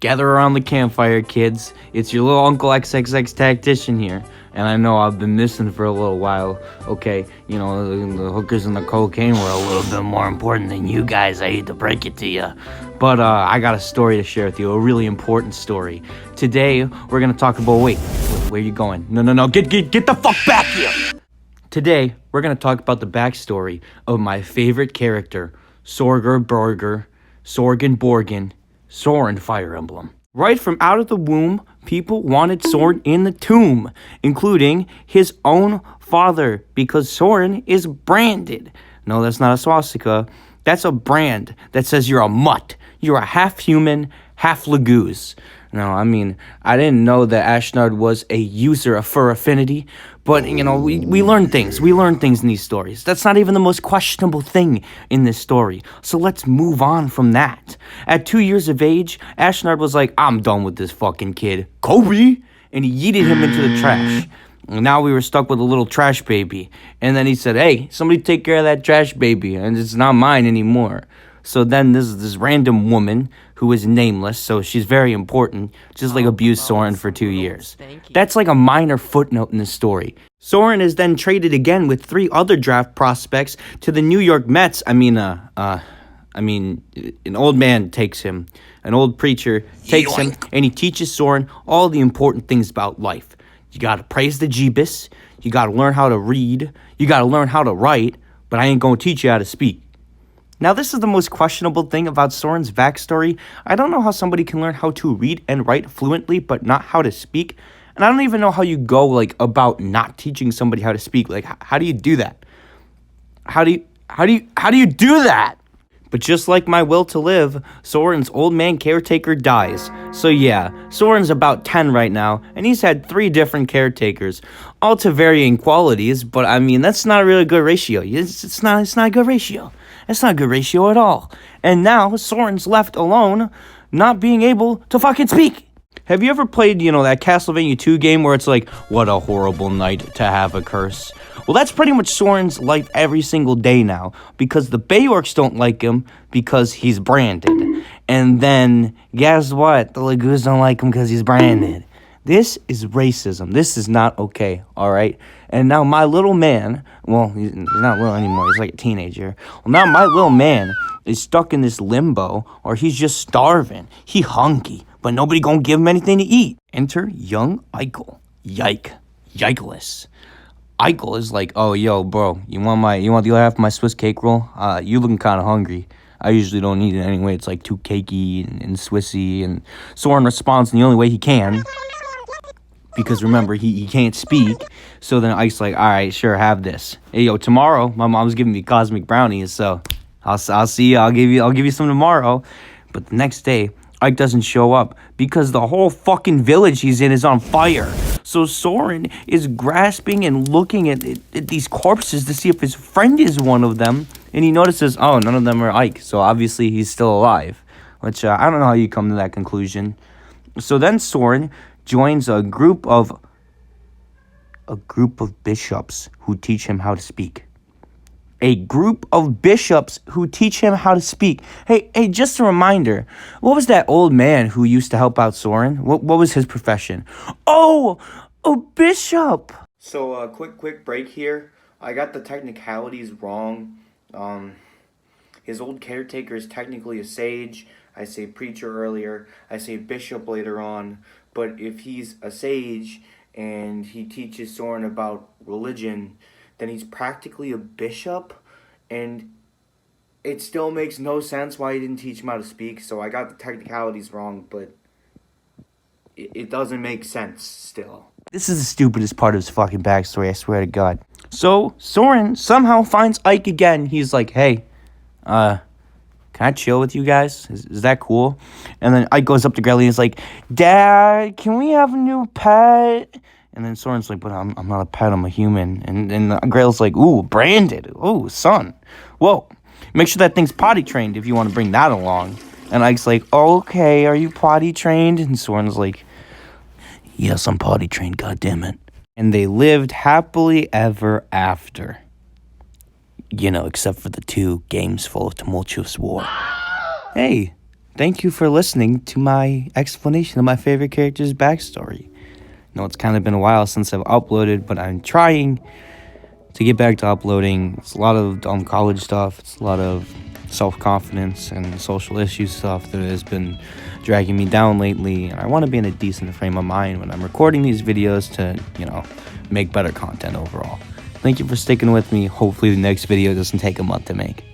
Gather around the campfire, kids. It's your little Uncle XXX Tactician here. And I know I've been missing for a little while. Okay, you know, the hookers and the cocaine were a little bit more important than you guys. I hate to break it to you. But I got a story to share with you, a really important story. Today, we're going to talk about... Wait, where are you going? No, get the fuck back here! Today, we're going to talk about the backstory of my favorite character, Sorgen Borgen, Soren Fire Emblem. Right from out of the womb, people wanted Soren in the tomb, including his own father, because Soren is branded. No, that's not a swastika. That's a brand that says you're a mutt. You're a half human, half lagoose. No, I mean, I didn't know that Ashnard was a user of fur affinity, but, you know, we learn things. We learn things in these stories. That's not even the most questionable thing in this story. So let's move on from that. At 2 years of age, Ashnard was like, I'm done with this fucking kid. Kobe! And he yeeted him into the trash. And now we were stuck with a little trash baby. And then he said, hey, somebody take care of that trash baby, and it's not mine anymore. So then this random woman who is nameless, so she's very important, just like abused Soren for 2 years. That's like a minor footnote in the story. Soren is then traded again with 3 other draft prospects to the New York Mets. An old man takes him. An old preacher takes him, and he teaches Soren all the important things about life. You gotta praise the Jeebus, you gotta learn how to read, you gotta learn how to write, but I ain't gonna teach you how to speak. Now, this is the most questionable thing about Soren's backstory. I don't know how somebody can learn how to read and write fluently, but not how to speak. And I don't even know how you go, about not teaching somebody how to speak. How do you do that? How do you do that? But just like my will to live, Soren's old man caretaker dies. So yeah, Soren's about 10 right now, and he's had 3 different caretakers, all to varying qualities, but I mean, that's not a really good ratio. It's not a good ratio. That's not a good ratio at all. And now, Soren's left alone, not being able to fucking speak. Have you ever played, that Castlevania 2 game where it's like, what a horrible night to have a curse? Well, that's pretty much Soren's life every single day now, because the Bayorks don't like him because he's branded. And then, guess what? The Lagoos don't like him because he's branded. This is racism. This is not okay, all right? And now my little man, well, he's not little anymore. He's like a teenager. Well, now my little man is stuck in this limbo, or he's just starving. He hungry, but nobody gonna give him anything to eat. Enter young Eichel. Yikelis. Eichel is like, oh, yo, bro, you want the other half of my Swiss cake roll? You looking kind of hungry. I usually don't eat it anyway. It's like too cakey and Swissy. And Soren responds in the only way he can. Because remember, he can't speak. So then Ike's like, all right, sure, have this. Hey, yo, tomorrow, my mom's giving me cosmic brownies, so I'll see you. I'll give you some tomorrow. But the next day, Ike doesn't show up because the whole fucking village he's in is on fire. So Soren is grasping and looking at these corpses to see if his friend is one of them. And he notices, oh, none of them are Ike. So obviously he's still alive. Which, I don't know how you come to that conclusion. So then Soren joins a group of bishops who teach him how to speak. A group of bishops who teach him how to speak. Hey, just a reminder. What was that old man who used to help out Soren? What was his profession? Oh, a bishop. So, quick break here. I got the technicalities wrong. His old caretaker is technically a sage. I say preacher earlier. I say bishop later on. But if he's a sage and he teaches Soren about religion, then he's practically a bishop, and it still makes no sense why he didn't teach him how to speak, so I got the technicalities wrong, but it doesn't make sense still. This is the stupidest part of his fucking backstory, I swear to God. So, Soren somehow finds Ike again. He's like, hey, can I chill with you guys? Is that cool? And then Ike goes up to Grelly and is like, Dad, can we have a new pet? And then Soren's like, but I'm not a pet, I'm a human. And Grail's like, ooh, branded. Ooh, son. Whoa. Make sure that thing's potty trained if you want to bring that along. And Ike's like, okay, are you potty trained? And Soren's like, yes, I'm potty trained, goddammit. And they lived happily ever after. Except for the 2 games full of tumultuous war. Hey, thank you for listening to my explanation of my favorite character's backstory. It's kind of been a while since I've uploaded, but I'm trying to get back to uploading. It's a lot of dumb college stuff. It's a lot of self-confidence and social issues stuff that has been dragging me down lately. And I want to be in a decent frame of mind when I'm recording these videos to, make better content overall. Thank you for sticking with me. Hopefully the next video doesn't take a month to make.